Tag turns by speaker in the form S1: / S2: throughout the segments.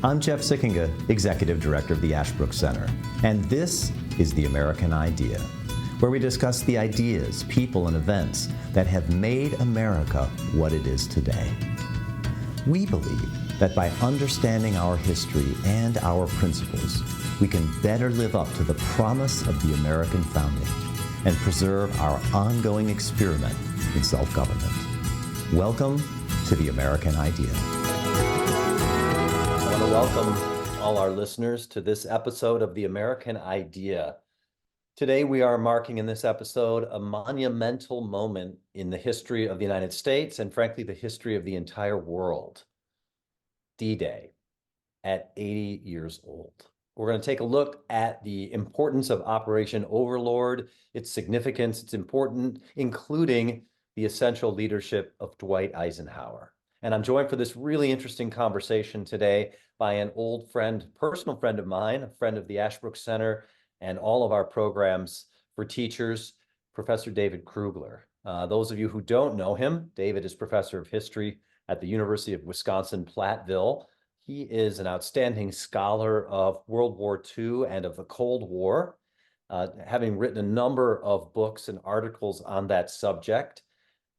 S1: I'm Jeff Sikkenga, Executive Director of the Ashbrook Center, and this is The American Idea, where we discuss the ideas, people, and events that have made America what it is today. We believe that by understanding our history and our principles, we can better live up to the promise of the American founding and preserve our ongoing experiment in self-government. Welcome to The American Idea.
S2: I want to welcome all our listeners to this episode of The American Idea. Today we are marking in this episode a monumental moment in the history of the United States and frankly the history of the entire world. D-Day at 80 years old. We're going to take a look at the importance of Operation Overlord, its significance, its importance, including the essential leadership of Dwight Eisenhower. And I'm joined for this really interesting conversation today by an old friend, personal friend of mine, a friend of the Ashbrook Center and all of our programs for teachers, Professor David Krugler. Those of you who don't know him, David is professor of history at the University of Wisconsin-Platteville. He is an outstanding scholar of World War II and of the Cold War, having written a number of books and articles on that subject.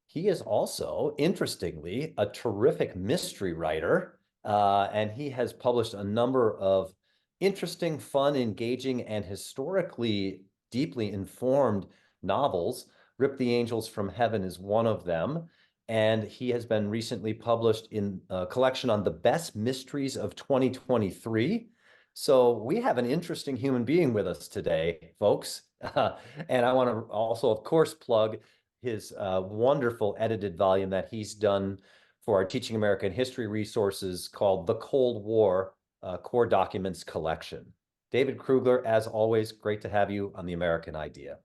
S2: He is also, interestingly, a terrific mystery writer, and he has published a number of interesting, fun, engaging, and historically deeply informed novels. Rip the Angels from Heaven is one of them, and he has been recently published in a collection on the best mysteries of 2023. So we have an interesting human being with us today, folks. And I want to also, of course, plug his wonderful edited volume that he's done for our Teaching American History resources called The Cold War Core Documents Collection. David Krugler, as always, great to have you on The American Idea.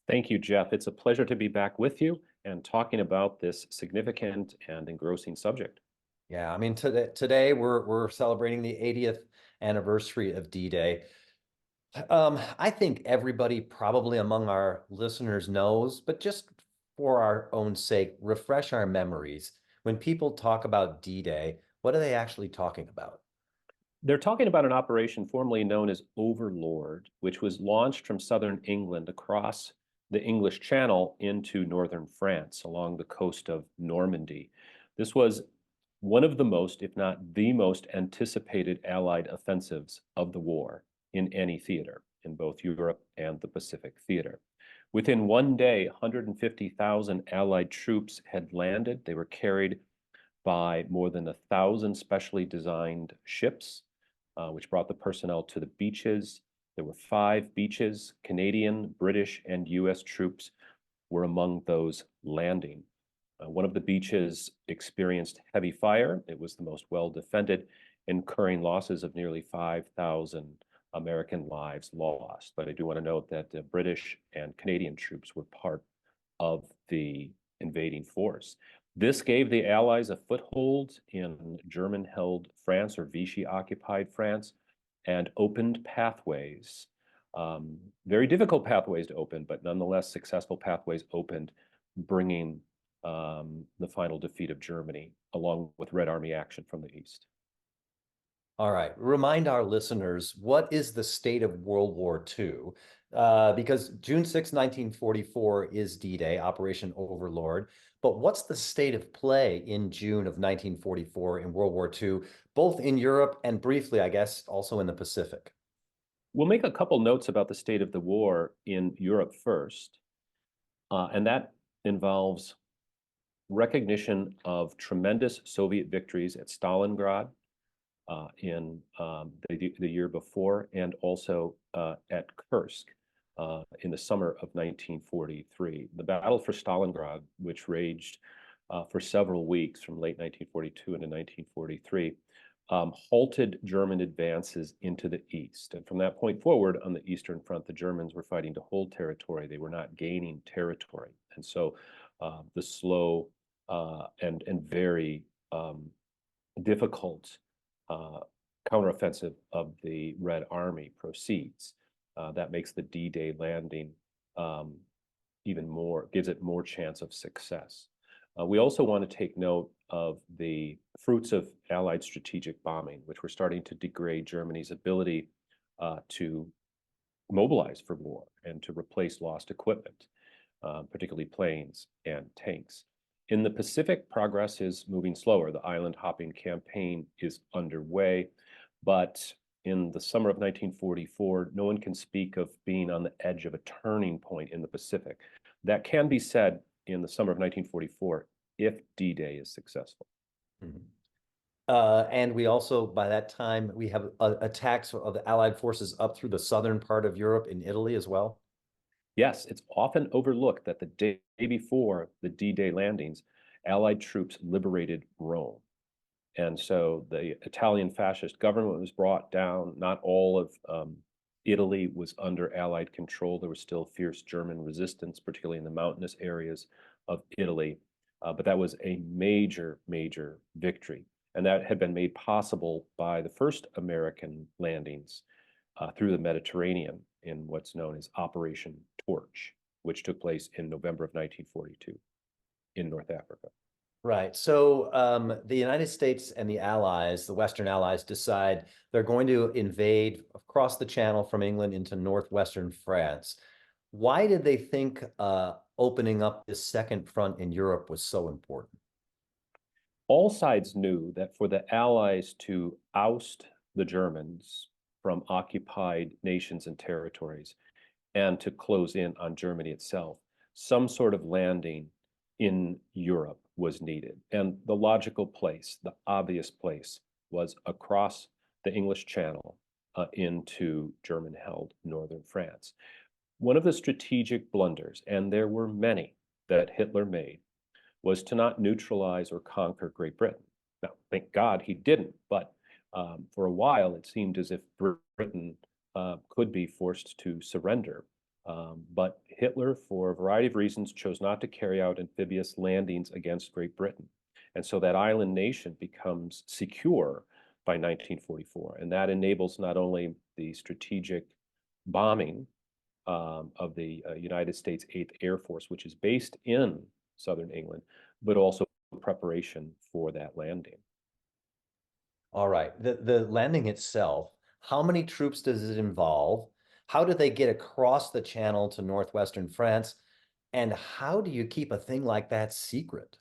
S3: Thank you, Jeff. It's a pleasure to be back with you and talking about this significant and engrossing subject.
S2: Yeah, I mean, today we're celebrating the 80th anniversary of D-Day. I think everybody probably among our listeners knows, but just for our own sake, refresh our memories. When people talk about D-Day, what are they actually talking about?
S3: They're talking about an operation formerly known as Overlord, which was launched from southern England across the English Channel into northern France along the coast of Normandy. This was one of the most, if not the most, anticipated Allied offensives of the war in any theater, in both Europe and the Pacific theater. Within one day, 150,000 Allied troops had landed. They were carried by more than 1,000 specially designed ships, which brought the personnel to the beaches. There were 5 beaches. Canadian, British, and US troops were among those landing. One of the beaches experienced heavy fire. It was the most well-defended, incurring losses of nearly 5,000 American lives lost. But I do want to note that the British and Canadian troops were part of the invading force. This gave the Allies a foothold in German-held France or Vichy-occupied France and opened pathways, very difficult pathways to open, but nonetheless successful pathways opened, bringing the final defeat of Germany along with Red Army action from the east.
S2: All right, remind our listeners, what is the state of World War II? Because June 6, 1944 is D-Day, Operation Overlord, but what's the state of play in June of 1944 in World War II, both in Europe and briefly, I guess, also in the Pacific?
S3: We'll make a couple notes about the state of the war in Europe first, and that involves recognition of tremendous Soviet victories at Stalingrad, in the year before, and also at Kursk in the summer of 1943. The battle for Stalingrad, which raged for several weeks from late 1942 into 1943, halted German advances into the east. And from that point forward, on the Eastern Front, the Germans were fighting to hold territory. They were not gaining territory. And so the slow and very difficult counteroffensive of the Red Army proceeds. That makes the D-Day landing even more, gives it more chance of success. We also want to take note of the fruits of Allied strategic bombing, which were starting to degrade Germany's ability to mobilize for war and to replace lost equipment, particularly planes and tanks. In the Pacific, progress is moving slower. The island hopping campaign is underway, but in the summer of 1944, no one can speak of being on the edge of a turning point in the Pacific. That can be said in the summer of 1944 if D-Day is successful.
S2: Mm-hmm. And we also, by that time, we have attacks of the Allied forces up through the southern part of Europe in Italy as well.
S3: Yes, it's often overlooked that the day before the D-Day landings, Allied troops liberated Rome. And so the Italian fascist government was brought down. Not all of Italy was under Allied control. There was still fierce German resistance, particularly in the mountainous areas of Italy. But that was a major, major victory. And that had been made possible by the first American landings through the Mediterranean in what's known as Operation Torch, which took place in November of 1942 in North Africa.
S2: Right. So the United States and the Allies, the Western Allies, decide they're going to invade across the Channel from England into northwestern France. Why did they think opening up this second front in Europe was so important?
S3: All sides knew that for the Allies to oust the Germans from occupied nations and territories and to close in on Germany itself, some sort of landing in Europe was needed. And the logical place, the obvious place, was across the English Channel into German-held northern France. One of the strategic blunders, and there were many that Hitler made, was to not neutralize or conquer Great Britain. Now, thank God he didn't, but for a while it seemed as if Britain could be forced to surrender. But Hitler, for a variety of reasons, chose not to carry out amphibious landings against Great Britain. And so that island nation becomes secure by 1944. And that enables not only the strategic bombing of the United States 8th Air Force, which is based in southern England, but also preparation for that landing.
S2: All right. The landing itself, how many troops does it involve? How do they get across the Channel to northwestern France? And how do you keep a thing like that secret?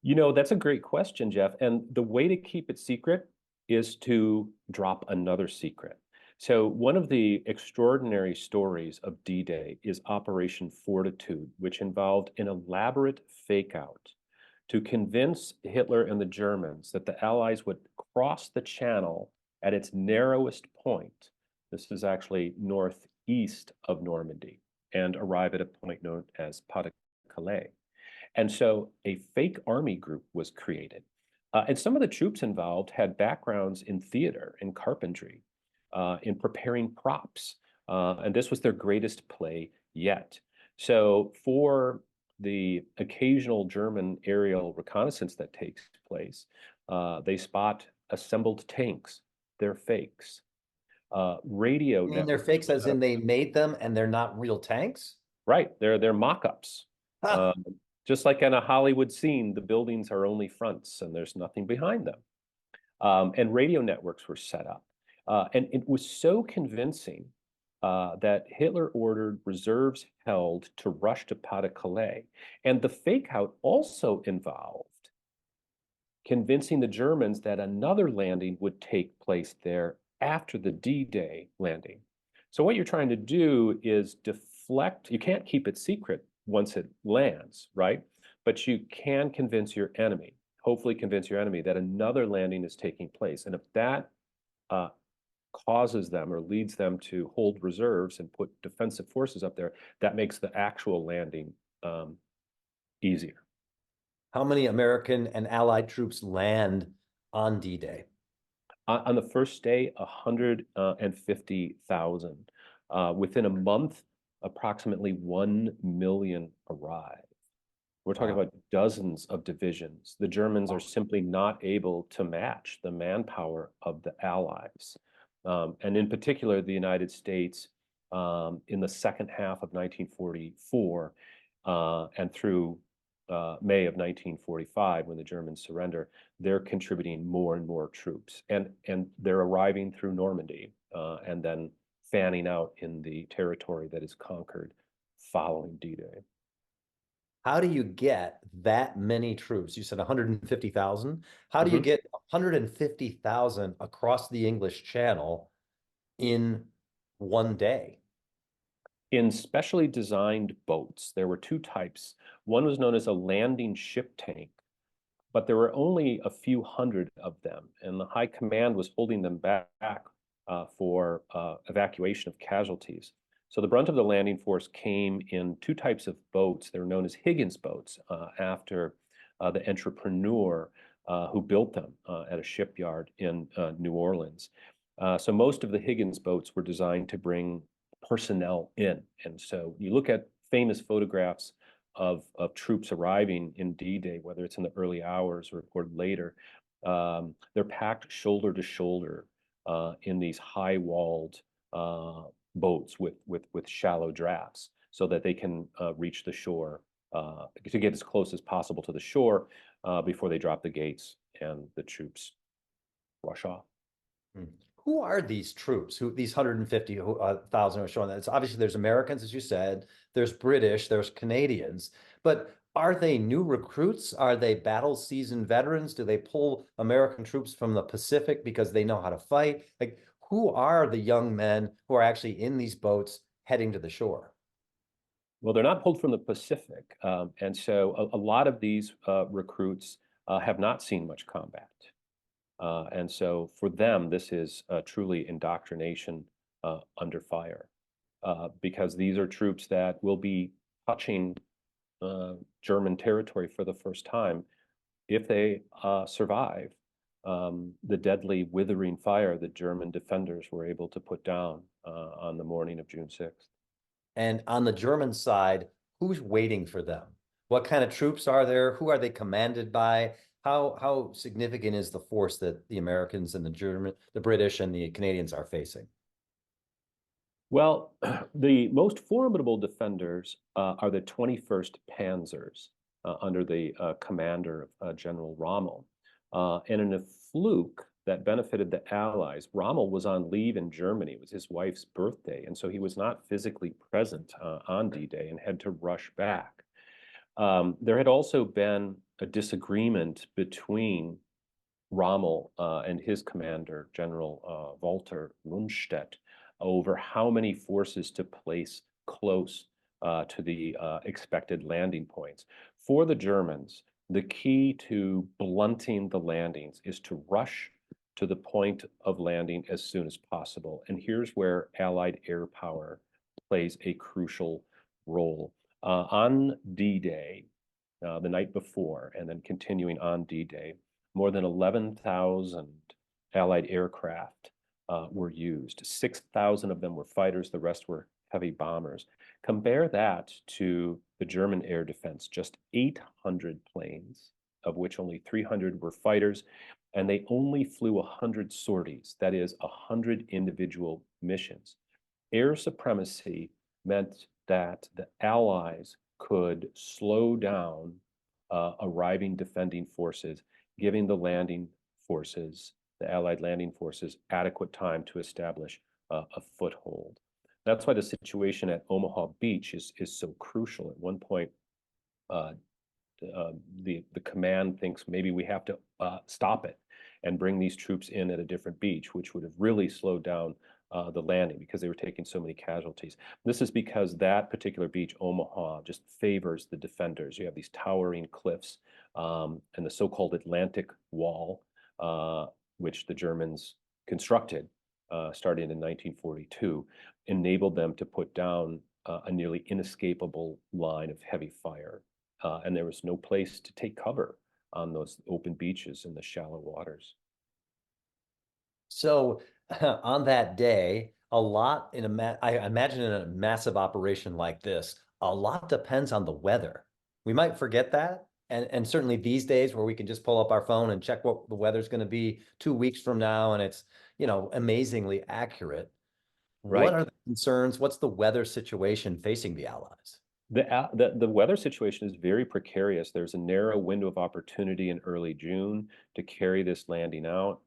S3: You know, that's a great question, Jeff. And the way to keep it secret is to drop another secret. So one of the extraordinary stories of D-Day is Operation Fortitude, which involved an elaborate fake-out to convince Hitler and the Germans that the Allies would cross the Channel at its narrowest point. This is actually northeast of Normandy, and arrive at a point known as Pas-de-Calais. And so a fake army group was created. And some of the troops involved had backgrounds in theater and carpentry, in preparing props. And this was their greatest play yet. So for the occasional German aerial reconnaissance that takes place, they spot assembled tanks. They're fakes. Radio
S2: You mean they're fakes as in they made them and they're not real tanks?
S3: Right, they're mock-ups. Just like in a Hollywood scene, the buildings are only fronts and there's nothing behind them. And radio networks were set up. And it was so convincing that Hitler ordered reserves held to rush to Pas-de-Calais. And the fake-out also involved convincing the Germans that another landing would take place there after the D-Day landing. So what you're trying to do is deflect. You can't keep it secret once it lands, right? But you can convince your enemy, hopefully convince your enemy that another landing is taking place. And if that causes them or leads them to hold reserves and put defensive forces up there, that makes the actual landing easier.
S2: How many American and Allied troops land on D-Day?
S3: On the first day, 150,000. Within a month, approximately 1 million arrive. We're talking about dozens of divisions. The Germans are simply not able to match the manpower of the Allies. And in particular, the United States, in the second half of 1944 and through May of 1945, when the Germans surrender, they're contributing more and more troops, and they're arriving through Normandy and then fanning out in the territory that is conquered following D-Day.
S2: How do you get that many troops? You said 150,000. How do you get 150,000 across the English Channel in one day?
S3: In specially designed boats, there were two types. One was known as a landing ship tank, but there were only a few hundred of them, and the High Command was holding them back for evacuation of casualties. So the brunt of the landing force came in two types of boats. They were known as Higgins boats after the entrepreneur who built them at a shipyard in New Orleans. So most of the Higgins boats were designed to bring personnel in. And so you look at famous photographs of troops arriving in D-Day, whether it's in the early hours or later, they're packed shoulder to shoulder in these high-walled boats with shallow drafts, so that they can reach the shore to get as close as possible to the shore before they drop the gates and the troops rush off.
S2: Who are these troops? Who these 150,000 are showing that? It's obviously there's Americans, as you said, there's British, there's Canadians, but are they new recruits? Are they battle seasoned veterans? Do they pull American troops from the Pacific because they know how to fight? Like, who are the young men who are actually in these boats heading to the shore?
S3: Well, they're not pulled from the Pacific, and so a lot of these recruits have not seen much combat. And so for them, this is truly indoctrination under fire, because these are troops that will be touching German territory for the first time if they survive the deadly withering fire that German defenders were able to put down on the morning of June 6th.
S2: And on the German side, who's waiting for them? What kind of troops are there? Who are they commanded by? How significant is the force that the Americans and the British and the Canadians are facing?
S3: Well, the most formidable defenders are the 21st Panzers under the commander, General Rommel. And in a fluke that benefited the Allies, Rommel was on leave in Germany. It was his wife's birthday, and so he was not physically present on D-Day and had to rush back. There had also been a disagreement between Rommel and his commander, General Walter Rundstedt, over how many forces to place close to the expected landing points. For the Germans, the key to blunting the landings is to rush to the point of landing as soon as possible. And here's where Allied air power plays a crucial role. On D-Day, the night before, and then continuing on D-Day, more than 11,000 Allied aircraft were used. 6,000 of them were fighters, the rest were heavy bombers. Compare that to the German air defense, just 800 planes, of which only 300 were fighters, and they only flew 100 sorties, that is 100 individual missions. Air supremacy meant that the Allies could slow down arriving defending forces, giving the landing forces, the Allied landing forces, adequate time to establish a foothold. That's why the situation at Omaha Beach is so crucial. At one point, the command thinks maybe we have to stop it and bring these troops in at a different beach, which would have really slowed down the landing because they were taking so many casualties. This is because that particular beach, Omaha, just favors the defenders. You have these towering cliffs and the so-called Atlantic Wall, which the Germans constructed starting in 1942, enabled them to put down a nearly inescapable line of heavy fire. And there was no place to take cover on those open beaches in the shallow waters.
S2: So on that day, a lot I imagine in a massive operation like this, a lot depends on the weather. We might forget that. And certainly these days where we can just pull up our phone and check what the weather's going to be 2 weeks from now, and it's, amazingly accurate.
S3: Right.
S2: What are the concerns? What's the weather situation facing the Allies?
S3: The weather situation is very precarious. There's a narrow window of opportunity in early June to carry this landing out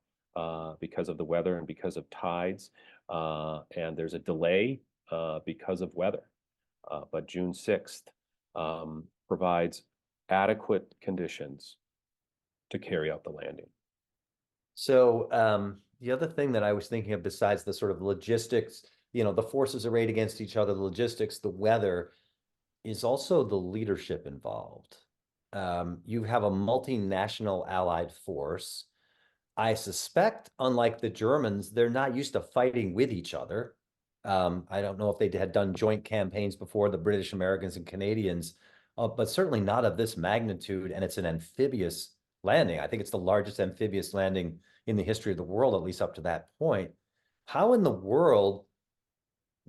S3: because of the weather and because of tides. And there's a delay because of weather. But June 6th provides adequate conditions to carry out the landing.
S2: So the other thing that I was thinking of besides the sort of logistics, the forces arrayed against each other, the logistics, the weather, is also the leadership involved. You have a multinational allied force. I suspect, unlike the Germans, they're not used to fighting with each other. I don't know if they had done joint campaigns before, the British, Americans, and Canadians, but certainly not of this magnitude. And it's an amphibious landing. I think it's the largest amphibious landing in the history of the world, at least up to that point. How in the world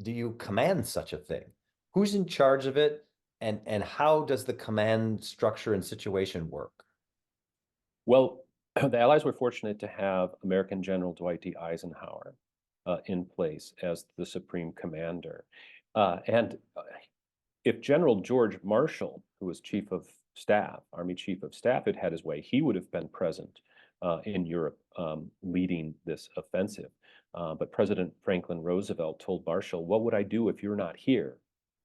S2: do you command such a thing? Who's in charge of it? And how does the command structure and situation work?
S3: Well, the Allies were fortunate to have American General Dwight D. Eisenhower in place as the supreme commander. And if General George Marshall, who was chief of staff, Army chief of staff, had his way, he would have been present in Europe leading this offensive. But President Franklin Roosevelt told Marshall, "What would I do if you're not here?"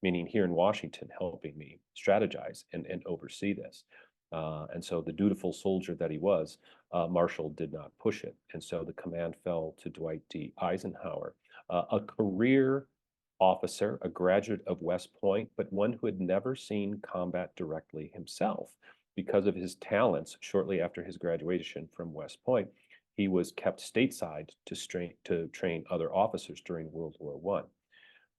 S3: Meaning here in Washington, helping me strategize and oversee this. And so the dutiful soldier that he was, Marshall did not push it. And so the command fell to Dwight D. Eisenhower, a career officer, a graduate of West Point, but one who had never seen combat directly himself. Because of his talents, shortly after his graduation from West Point, he was kept stateside to train other officers during World War I.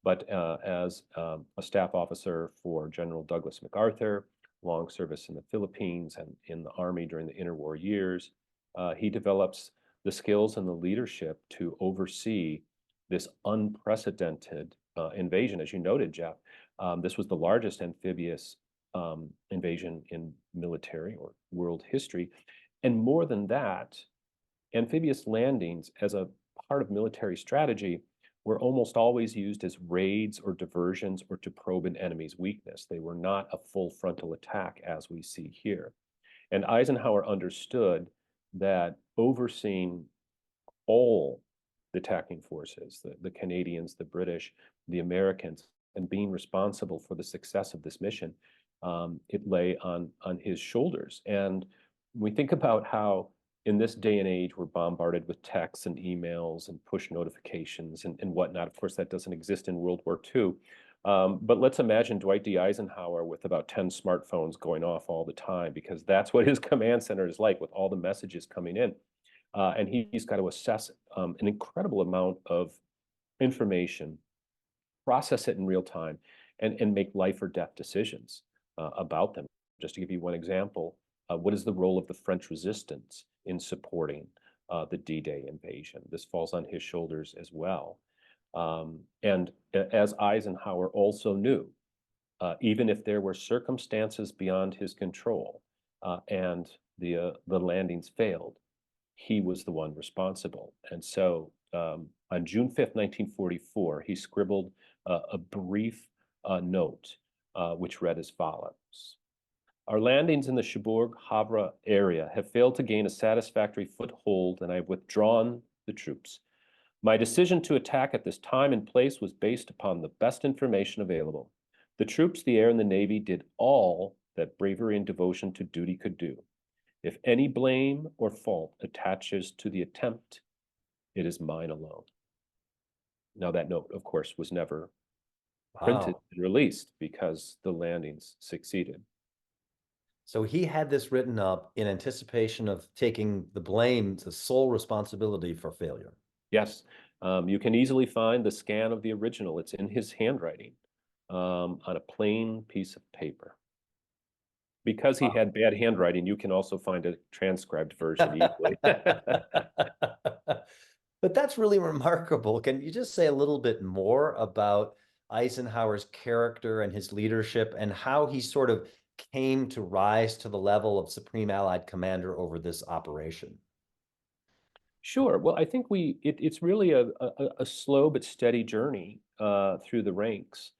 S3: But as a staff officer for General Douglas MacArthur, long service in the Philippines and in the Army during the interwar years, he develops the skills and the leadership to oversee this unprecedented invasion. As you noted, Jeff, this was the largest amphibious invasion in military or world history. And more than that, amphibious landings as a part of military strategy were almost always used as raids or diversions or to probe an enemy's weakness. They were not a full frontal attack as we see here. And Eisenhower understood that overseeing all the attacking forces, the Canadians, the British, the Americans, and being responsible for the success of this mission, it lay on his shoulders. And we think about how in this day and age, we're bombarded with texts and emails and push notifications and whatnot. Of course, that doesn't exist in World War II. But let's imagine Dwight D. Eisenhower with about 10 smartphones going off all the time, because that's what his command center is like, with all the messages coming in. And he's got to assess an incredible amount of information, process it in real time, and make life or death decisions about them. Just to give you one example, what is the role of the French resistance in supporting the D-Day invasion? This falls on his shoulders as well. And as Eisenhower also knew, even if there were circumstances beyond his control and the landings failed, he was the one responsible. And so on June 5th, 1944, he scribbled a brief note which read as follows. Our landings in the Cherbourg-Havre area have failed to gain a satisfactory foothold, and I have withdrawn the troops. My decision to attack at this time and place was based upon the best information available. The troops, the air, and the Navy did all that bravery and devotion to duty could do. If any blame or fault attaches to the attempt, it is mine alone. Now, that note, of course, was never printed and released because the landings succeeded.
S2: So he had this written up in anticipation of taking the blame, the sole responsibility for failure.
S3: Yes, you can easily find the scan of the original. It's in his handwriting on a plain piece of paper. Because he had bad handwriting, you can also find a transcribed version easily.
S2: But that's really remarkable. Can you just say a little bit more about Eisenhower's character and his leadership and how he sort of came to rise to the level of Supreme Allied Commander over this operation?
S3: Sure. Well, I think it's really a slow but steady journey through the ranks.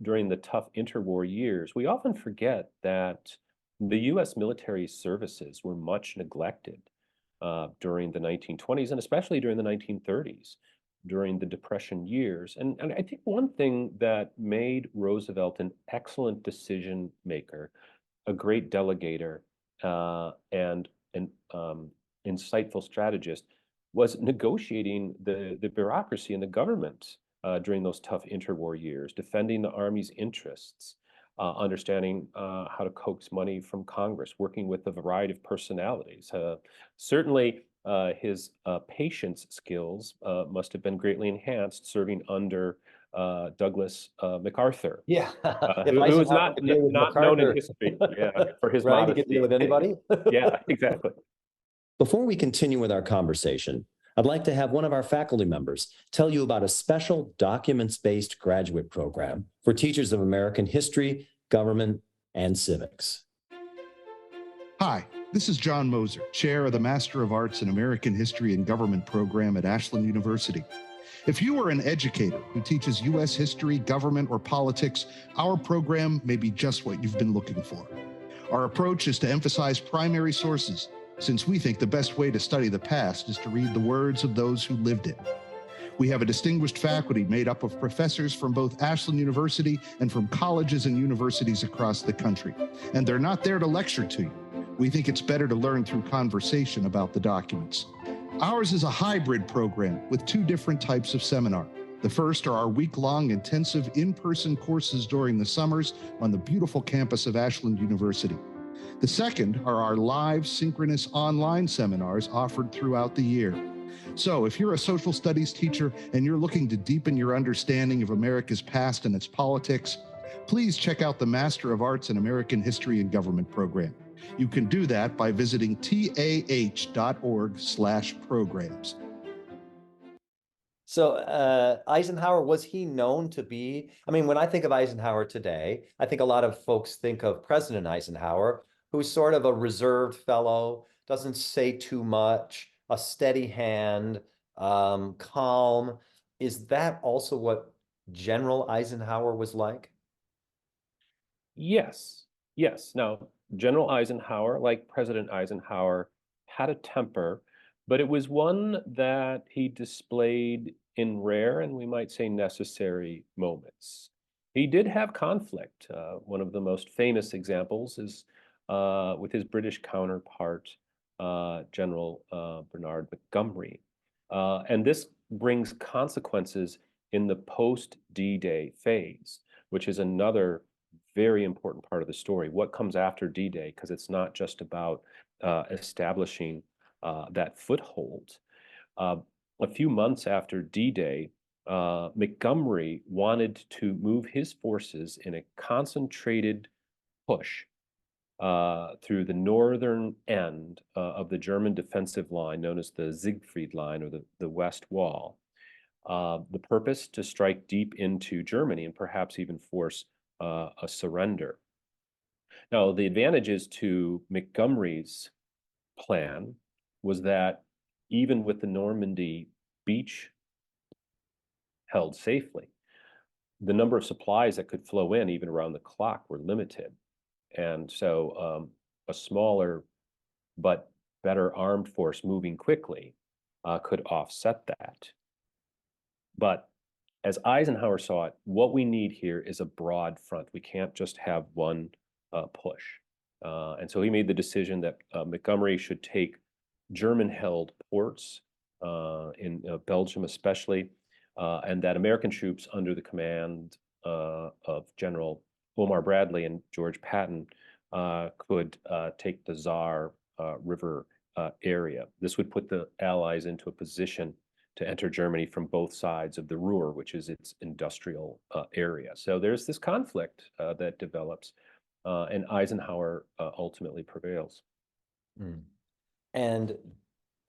S3: during the tough interwar years, we often forget that the U.S. military services were much neglected during the 1920s and especially during the 1930s, during the Depression years. And I think one thing that made Roosevelt an excellent decision maker, a great delegator, and an insightful strategist was negotiating the bureaucracy in the government during those tough interwar years, defending the Army's interests, understanding how to coax money from Congress, working with a variety of personalities. Certainly, his patience skills must have been greatly enhanced serving under Douglas MacArthur.
S2: Yeah,
S3: Who is
S2: Eisenhower
S3: not
S2: could deal with
S3: not known in
S2: MacArthur,
S3: history, for his
S2: right? He could deal
S3: modesty.
S2: with anybody.
S3: Yeah, exactly.
S1: Before we continue with our conversation, I'd like to have one of our faculty members tell you about a special documents-based graduate program for teachers of American history, government, and civics.
S4: Hi, this is John Moser, chair of the Master of Arts in American History and Government program at Ashland University. If you are an educator who teaches U.S. history, government, or politics, our program may be just what you've been looking for. Our approach is to emphasize primary sources, since we think the best way to study the past is to read the words of those who lived it. We have a distinguished faculty made up of professors from both Ashland University and from colleges and universities across the country. And they're not there to lecture to you. We think it's better to learn through conversation about the documents. Ours is a hybrid program with two different types of seminar. The first are our week-long intensive in-person courses during the summers on the beautiful campus of Ashland University. The second are our live synchronous online seminars offered throughout the year. So if you're a social studies teacher and you're looking to deepen your understanding of America's past and its politics, please check out the Master of Arts in American History and Government program. You can do that by visiting tah.org/programs.
S2: So Eisenhower, was he known to be, I mean, when I think of Eisenhower today, I think a lot of folks think of President Eisenhower, who's sort of a reserved fellow, doesn't say too much, a steady hand, calm. Is that also what General Eisenhower was like?
S3: Yes. Now, General Eisenhower, like President Eisenhower, had a temper, but it was one that he displayed in rare and we might say necessary moments. He did have conflict. One of the most famous examples is with his British counterpart, General Bernard Montgomery. And this brings consequences in the post-D-Day phase, which is another very important part of the story. What comes after D-Day? Because it's not just about establishing that foothold. A few months after D-Day, Montgomery wanted to move his forces in a concentrated push through the northern end of the German defensive line known as the Siegfried Line, or the West Wall. The purpose to strike deep into Germany and perhaps even force a surrender. Now, the advantages to Montgomery's plan was that even with the Normandy beach held safely, the number of supplies that could flow in even around the clock were limited. And so a smaller but better armed force moving quickly could offset that. But as Eisenhower saw it, what we need here is a broad front. We can't just have one push. And so he made the decision that Montgomery should take German-held ports in Belgium especially, and that American troops under the command of General Omar Bradley and George Patton could take the Saar River area. This would put the Allies into a position to enter Germany from both sides of the Ruhr, which is its industrial area. So there's this conflict that develops, and Eisenhower ultimately prevails.
S2: Mm. And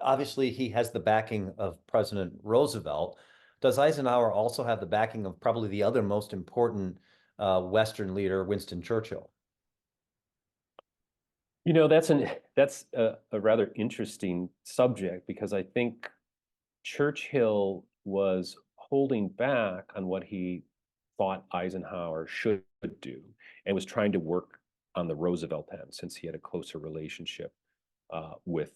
S2: obviously he has the backing of President Roosevelt. Does Eisenhower also have the backing of probably the other most important Western leader, Winston Churchill?
S3: You know, that's a rather interesting subject, because I think Churchill was holding back on what he thought Eisenhower should do, and was trying to work on the Roosevelt end since he had a closer relationship with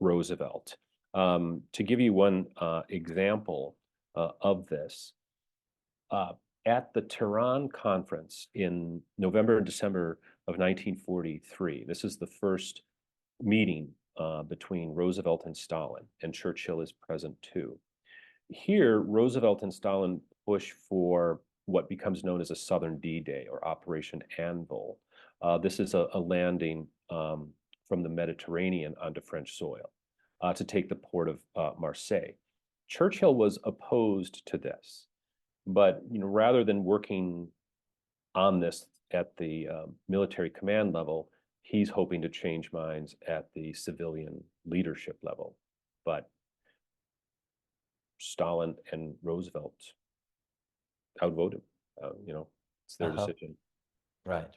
S3: Roosevelt. To give you one example of this, at the Tehran conference in November and December of 1943, this is the first meeting between Roosevelt and Stalin, and Churchill is present too. Here, Roosevelt and Stalin push for what becomes known as a Southern D-Day or Operation Anvil. This is a landing from the Mediterranean onto French soil to take the port of Marseille. Churchill was opposed to this, but rather than working on this at the military command level, he's hoping to change minds at the civilian leadership level. But Stalin and Roosevelt outvoted him. It's their decision.
S2: Right.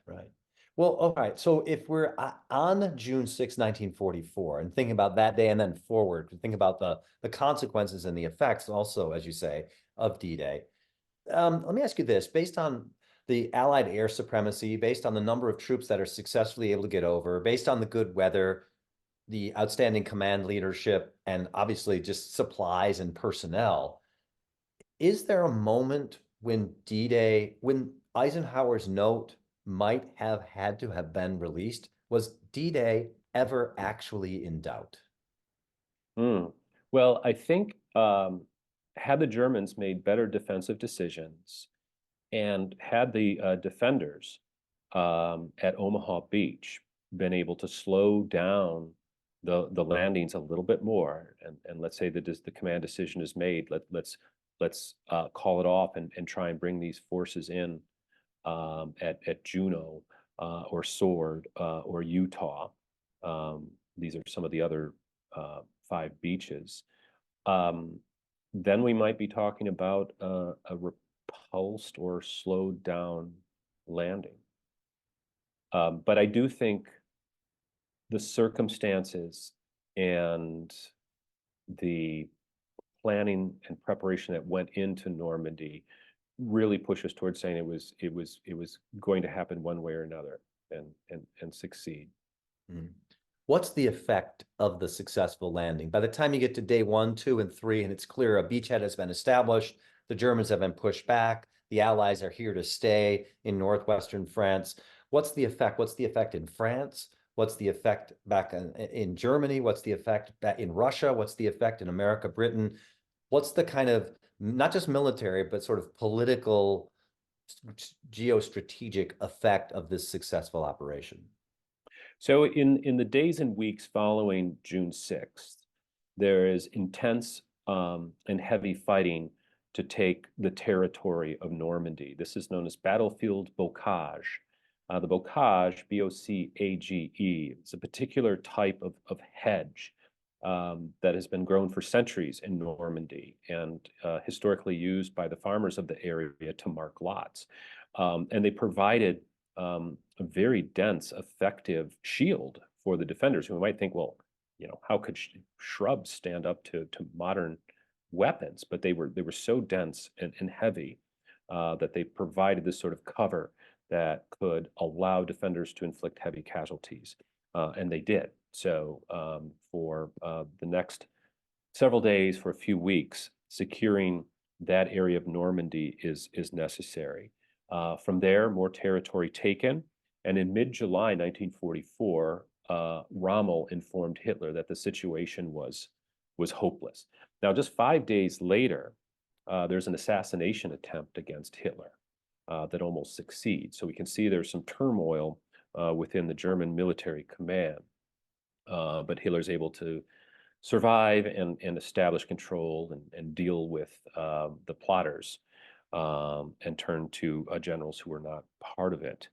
S2: Well, all right. So if we're on June 6, 1944, and thinking about that day and then forward, think about the consequences and the effects also, as you say, of D-Day. Let me ask you this, based on the Allied air supremacy, based on the number of troops that are successfully able to get over, based on the good weather, the outstanding command leadership, and obviously just supplies and personnel, is there a moment when D-Day, when Eisenhower's note might have had to have been released? Was D-Day ever actually in doubt?
S3: Well, I think had the Germans made better defensive decisions and had the defenders at Omaha Beach been able to slow down the landings a little bit more, and let's say that the command decision is made, let's call it off and try and bring these forces in at Juneau or Sword or Utah. These are some of the other 5 beaches. Then we might be talking about a repulsed or slowed down landing. But I do think the circumstances and the planning and preparation that went into Normandy really push us towards saying it was going to happen one way or another and succeed.
S2: What's the effect of the successful landing? By the time you get to day 1, 2, and 3, and it's clear a beachhead has been established, the Germans have been pushed back, the Allies are here to stay in northwestern France. What's the effect? What's the effect in France? What's the effect back in Germany? What's the effect back in Russia? What's the effect in America, Britain? What's the kind of, not just military, but sort of political, geostrategic effect of this successful operation?
S3: So in the days and weeks following June 6th, there is intense and heavy fighting to take the territory of Normandy. This is known as battlefield bocage. The bocage, B-O-C-A-G-E, is a particular type of hedge that has been grown for centuries in Normandy and historically used by the farmers of the area to mark lots. And they provided a very dense, effective shield for the defenders, who might think, well, how could shrubs stand up to modern weapons? But they were so dense and heavy that they provided this sort of cover that could allow defenders to inflict heavy casualties, and they did. So for the next several days, for a few weeks, securing that area of Normandy is necessary. From there, more territory taken, and in mid-July 1944, Rommel informed Hitler that the situation was hopeless. Now, just 5 days later, there's an assassination attempt against Hitler that almost succeeds. So we can see there's some turmoil within the German military command, but Hitler's able to survive and establish control and deal with the plotters and turn to generals who were not part of it.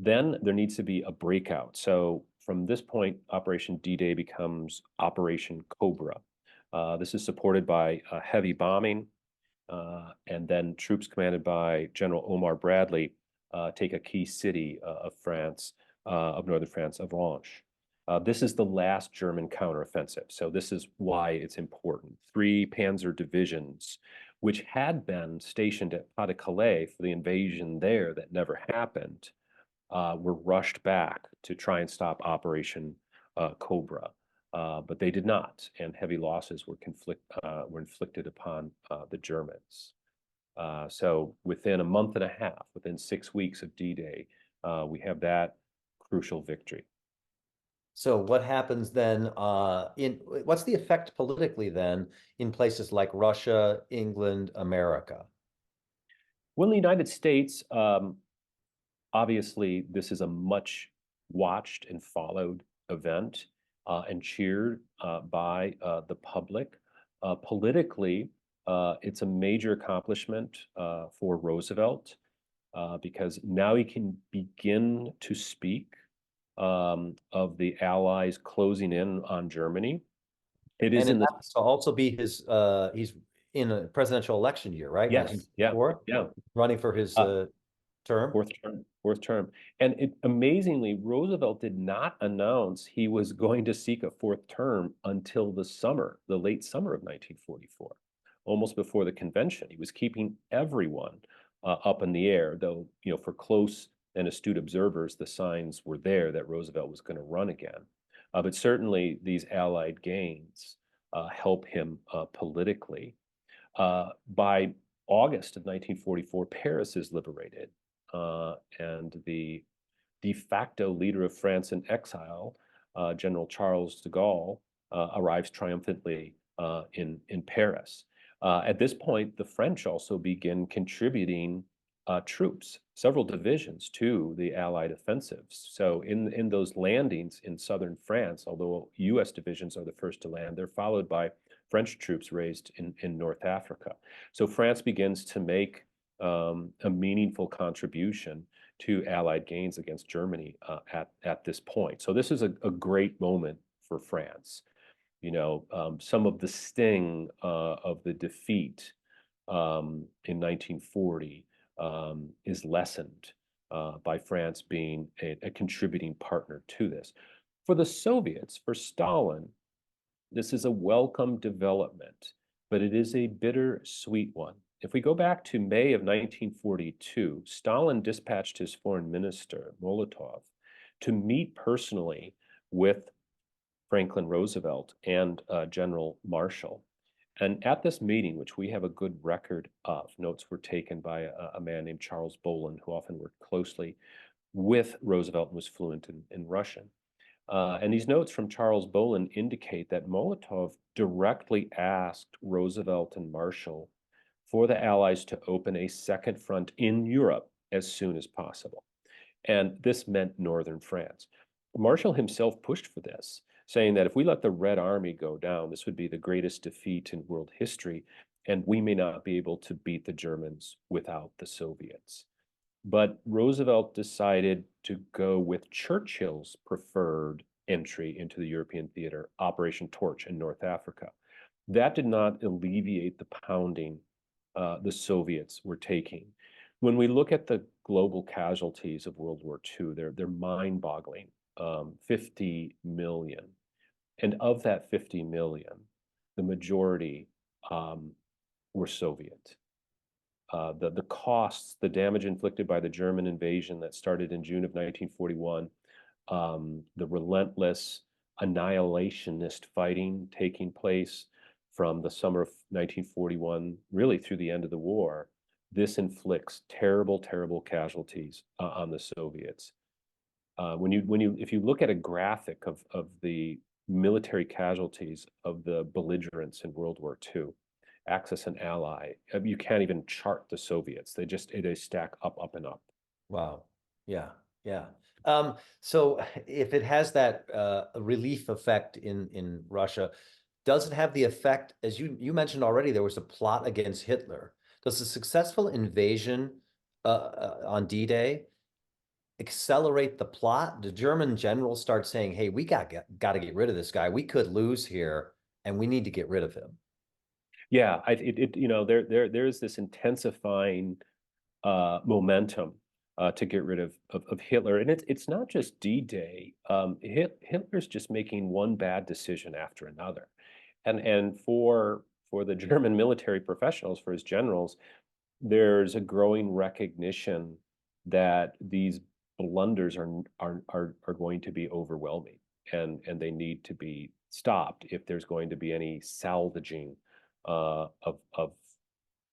S3: Then there needs to be a breakout. So from this point, Operation D-Day becomes Operation Cobra. This is supported by heavy bombing, and then troops commanded by General Omar Bradley take a key city of France, of northern France, Avranches. This is the last German counteroffensive, so this is why it's important. 3 panzer divisions which had been stationed at Pas-de-Calais for the invasion there that never happened, were rushed back to try and stop Operation Cobra. But they did not, and heavy losses were inflicted upon the Germans. So within a month and a half, within 6 weeks of D-Day, we have that crucial victory.
S2: So what happens then what's the effect politically then in places like Russia, England, America?
S3: Well, in the United States, obviously, this is a much watched and followed event and cheered by the public. Politically, it's a major accomplishment for Roosevelt because now he can begin to speak of the Allies closing in on Germany. It is
S2: And it
S3: in the
S2: happens to also be he's in a presidential election year, right?
S3: yes, yeah,
S2: 1954,
S3: yeah.
S2: running for his term.
S3: Fourth term. And amazingly, Roosevelt did not announce he was going to seek a fourth term until the late summer of 1944, almost before the convention. He was keeping everyone up in the air, though, for close and astute observers, the signs were there that Roosevelt was going to run again. But certainly these Allied gains help him politically. By August of 1944, Paris is liberated, and the de facto leader of France in exile, General Charles de Gaulle, arrives triumphantly in Paris. At this point, the French also begin contributing troops, several divisions, to the Allied offensives. So in those landings in southern France, although U.S. divisions are the first to land, they're followed by French troops raised in North Africa. So France begins to make a meaningful contribution to Allied gains against Germany at this point. So this is a great moment for France. Some of the sting of the defeat in 1940 is lessened by France being a contributing partner to this. For the Soviets, for Stalin, this is a welcome development, but it is a bittersweet one. If we go back to May of 1942, Stalin dispatched his foreign minister, Molotov, to meet personally with Franklin Roosevelt and General Marshall. And at this meeting, which we have a good record of, notes were taken by a man named Charles Bolin, who often worked closely with Roosevelt and was fluent in Russian. And these notes from Charles Bolin indicate that Molotov directly asked Roosevelt and Marshall for the Allies to open a second front in Europe as soon as possible. And this meant northern France. Marshall himself pushed for this, saying that if we let the Red Army go down, this would be the greatest defeat in world history, and we may not be able to beat the Germans without the Soviets. But Roosevelt decided to go with Churchill's preferred entry into the European theater, Operation Torch in North Africa. That did not alleviate the pounding the Soviets were taking. When we look at the global casualties of World War II, they're mind-boggling. 50 million. And of that 50 million, the majority were Soviet. The costs, the damage inflicted by the German invasion that started in June of 1941, the relentless annihilationist fighting taking place from the summer of 1941, really through the end of the war, this inflicts terrible, terrible casualties on the Soviets. If you look at a graphic of the military casualties of the belligerents in World War II, Axis and Ally, you can't even chart the Soviets. They stack up and up.
S2: Wow. Yeah. Yeah. So if it has that relief effect in Russia, does it have the effect, as you mentioned already, there was a plot against Hitler. Does a successful invasion on D-Day accelerate the plot? The German generals start saying, hey, we got to get rid of this guy. We could lose here and we need to get rid of him.
S3: Yeah, there's this intensifying momentum to get rid of Hitler. And it's not just D-Day. Hitler's just making one bad decision after another. And for for the German military professionals, for his generals, there's a growing recognition that these blunders are going to be overwhelming, and they need to be stopped if there's going to be any salvaging of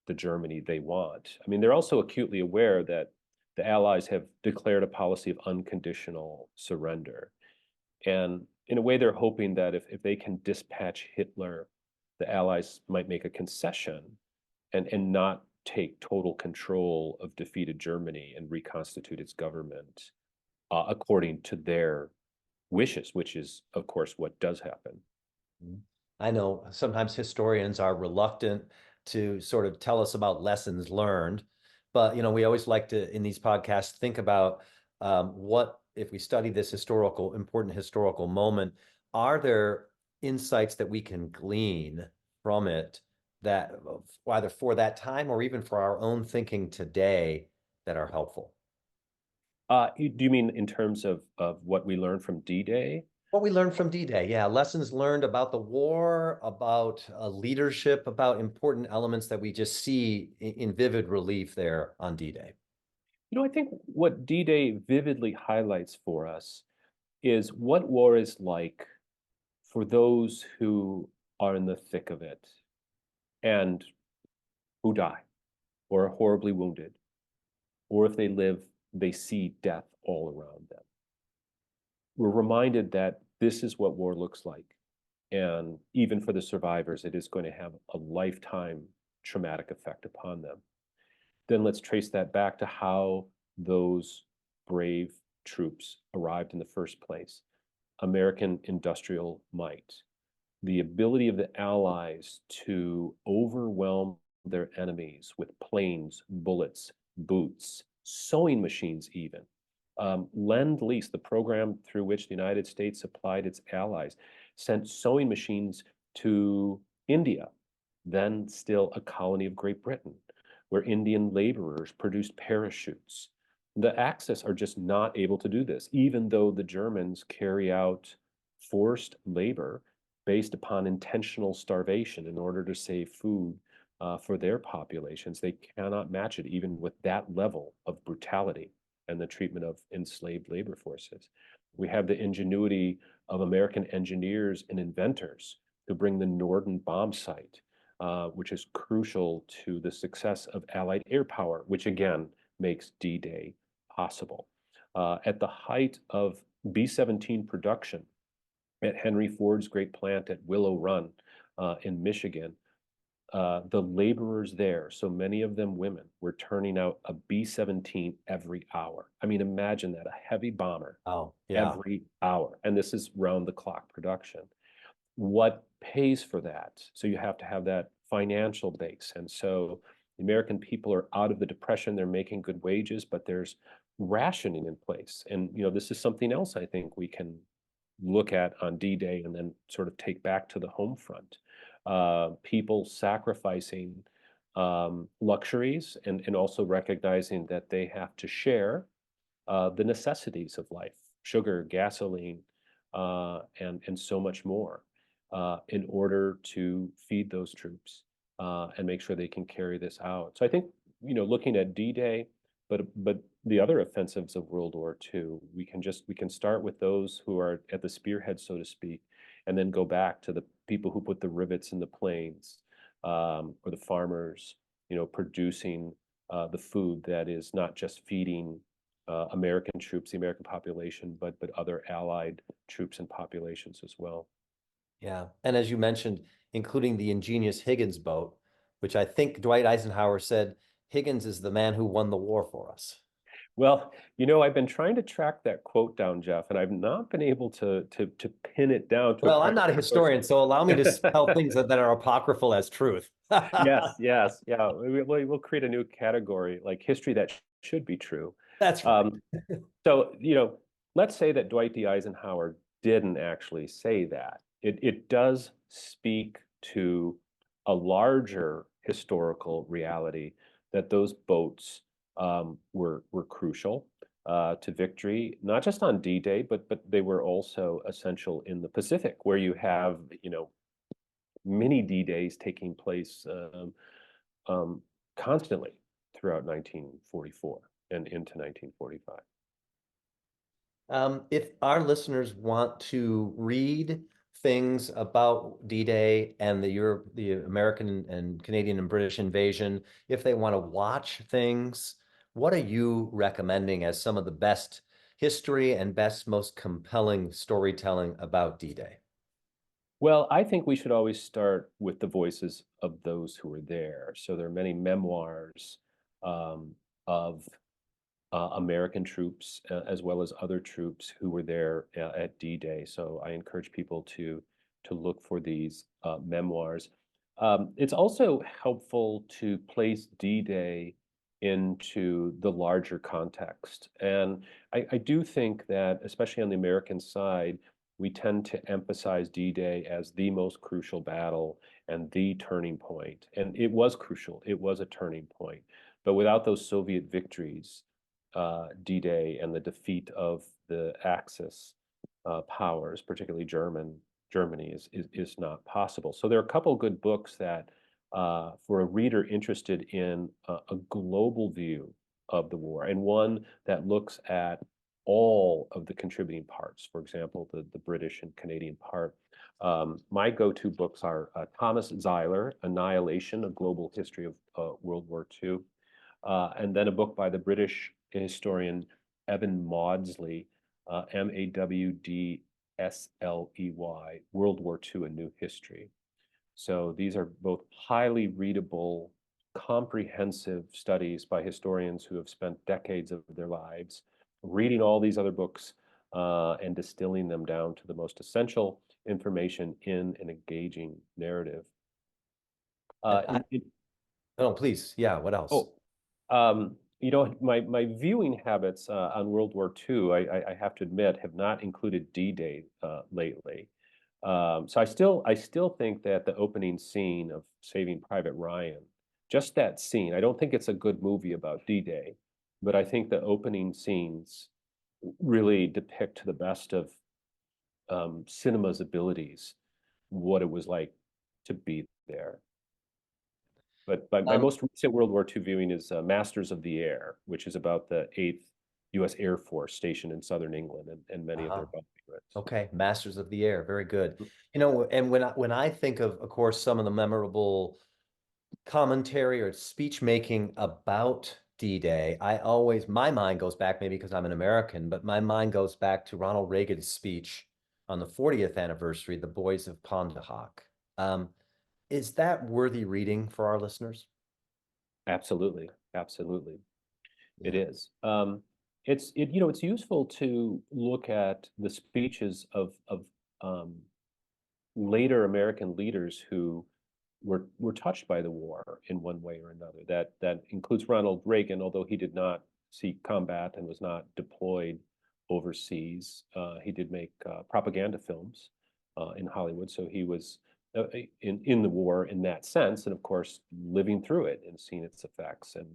S3: the Germany they want. I mean, they're also acutely aware that the Allies have declared a policy of unconditional surrender. And in a way, they're hoping that if they can dispatch Hitler, the Allies might make a concession and not take total control of defeated Germany and reconstitute its government according to their wishes, which is, of course, what does happen.
S2: I know sometimes historians are reluctant to sort of tell us about lessons learned, but we always like to, in these podcasts, think about what if we study this important historical moment, are there insights that we can glean from it that either for that time or even for our own thinking today that are helpful?
S3: Do you mean in terms of what we learned from D-Day?
S2: What we learned from D-Day, yeah, lessons learned about the war, about leadership, about important elements that we just see in vivid relief there on D-Day.
S3: I think what D-Day vividly highlights for us is what war is like for those who are in the thick of it and who die or are horribly wounded, or if they live, they see death all around them. We're reminded that this is what war looks like. And even for the survivors, it is going to have a lifetime traumatic effect upon them. Then let's trace that back to how those brave troops arrived in the first place. American industrial might, the ability of the Allies to overwhelm their enemies with planes, bullets, boots, sewing machines even. Lend-Lease, the program through which the United States supplied its allies, sent sewing machines to India, then still a colony of Great Britain, where Indian laborers produced parachutes. The Axis are just not able to do this, even though the Germans carry out forced labor based upon intentional starvation in order to save food for their populations. They cannot match it even with that level of brutality and the treatment of enslaved labor forces. We have the ingenuity of American engineers and inventors who bring the Norden bomb sight, which is crucial to the success of Allied air power, which again makes D-Day possible. At the height of B-17 production at Henry Ford's great plant at Willow Run in Michigan, the laborers there, so many of them women, were turning out a B-17 every hour. I mean, imagine that, a heavy bomber every hour. And this is round-the-clock production. What pays for that? So you have to have that financial base. And so the American people are out of the depression. They're making good wages, but there's rationing in place. And, this is something else I think we can look at on D-Day and then sort of take back to the home front. People sacrificing luxuries and also recognizing that they have to share the necessities of life, sugar, gasoline, and so much more in order to feed those troops and make sure they can carry this out. So I think, looking at D-Day, but the other offensives of World War II, we can start with those who are at the spearhead, so to speak, and then go back to the people who put the rivets in the planes, or the farmers, producing the food that is not just feeding American troops, the American population, but other Allied troops and populations as well.
S2: Yeah, and as you mentioned, including the ingenious Higgins boat, which I think Dwight Eisenhower said, Higgins is the man who won the war for us.
S3: Well, I've been trying to track that quote down, Jeff, and I've not been able to pin it down.
S2: Well, I'm not a historian, so allow me to spell things that are apocryphal as truth.
S3: Yes, yeah. We'll create a new category, like history that should be true.
S2: That's right.
S3: So, let's say that Dwight D. Eisenhower didn't actually say that. It does speak to a larger historical reality that those boats were crucial to victory, not just on D-Day, but they were also essential in the Pacific, where you have, mini D-Days taking place constantly throughout 1944 and into 1945.
S2: If our listeners want to read things about D-Day and the American and Canadian and British invasion, if they want to watch things, what are you recommending as some of the best history and most compelling storytelling about D-Day?
S3: Well, I think we should always start with the voices of those who were there. So there are many memoirs of American troops as well as other troops who were there at D-Day. So I encourage people to look for these memoirs. It's also helpful to place D-Day into the larger context. And I do think that, especially on the American side, we tend to emphasize D-Day as the most crucial battle and the turning point. And it was crucial. It was a turning point. But without those Soviet victories, D-Day and the defeat of the Axis powers, particularly Germany, is not possible. So there are a couple good books that, for a reader interested in a global view of the war, and one that looks at all of the contributing parts, for example, the British and Canadian part. My go-to books are Thomas Zeiler, Annihilation, A Global History of World War II, and then a book by the British historian Evan Maudsley, Mawdsley, World War II, A New History. So these are both highly readable, comprehensive studies by historians who have spent decades of their lives reading all these other books and distilling them down to the most essential information in an engaging narrative.
S2: Please. Yeah, what else?
S3: My viewing habits on World War II, I have to admit, have not included D-Day lately. So I still think that the opening scene of Saving Private Ryan, just that scene, I don't think it's a good movie about D-Day, but I think the opening scenes really depict to the best of cinema's abilities what it was like to be there. But my most recent World War II viewing is Masters of the Air, which is about the 8th U.S. Air Force stationed in southern England and many of their bombing units.
S2: Okay, Masters of the Air, very good. And when I think of course, some of the memorable commentary or speech making about D-Day, my mind goes back, maybe because I'm an American, but my mind goes back to Ronald Reagan's speech on the 40th anniversary, The Boys of Pontotoc. Is that worthy reading for our listeners?
S3: Absolutely. It is. It's useful to look at the speeches of later American leaders who were touched by the war in one way or another. That includes Ronald Reagan, although he did not see combat and was not deployed overseas. He did make propaganda films in Hollywood, so he was in the war in that sense, and of course living through it and seeing its effects. And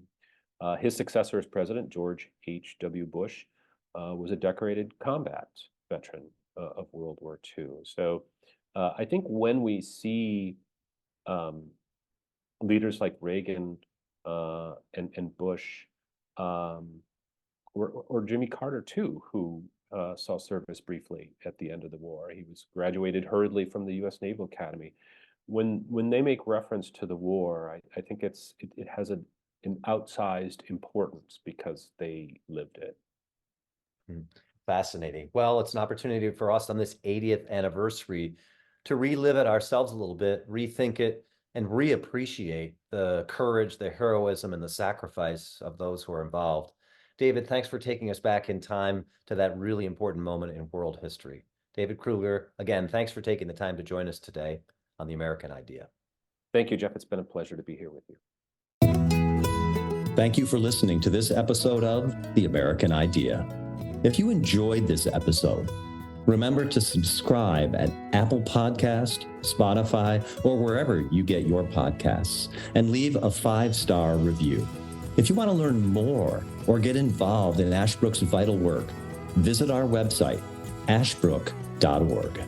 S3: his successor as president, George H.W. Bush, was a decorated combat veteran of World War II. So I think when we see leaders like Reagan and Bush, or Jimmy Carter too, who saw service briefly at the end of the war. He was graduated hurriedly from the U.S. Naval Academy. When they make reference to the war, I think it has an outsized importance because they lived it.
S2: Fascinating. Well, it's an opportunity for us on this 80th anniversary to relive it ourselves a little bit, rethink it, and reappreciate the courage, the heroism, and the sacrifice of those who are involved. David, thanks for taking us back in time to that really important moment in world history. David Krugler, again, thanks for taking the time to join us today on The American Idea.
S3: Thank you, Jeff. It's been a pleasure to be here with you.
S1: Thank you for listening to this episode of The American Idea. If you enjoyed this episode, remember to subscribe at Apple Podcast, Spotify, or wherever you get your podcasts, and leave a 5-star review. If you want to learn more or get involved in Ashbrook's vital work, visit our website, ashbrook.org.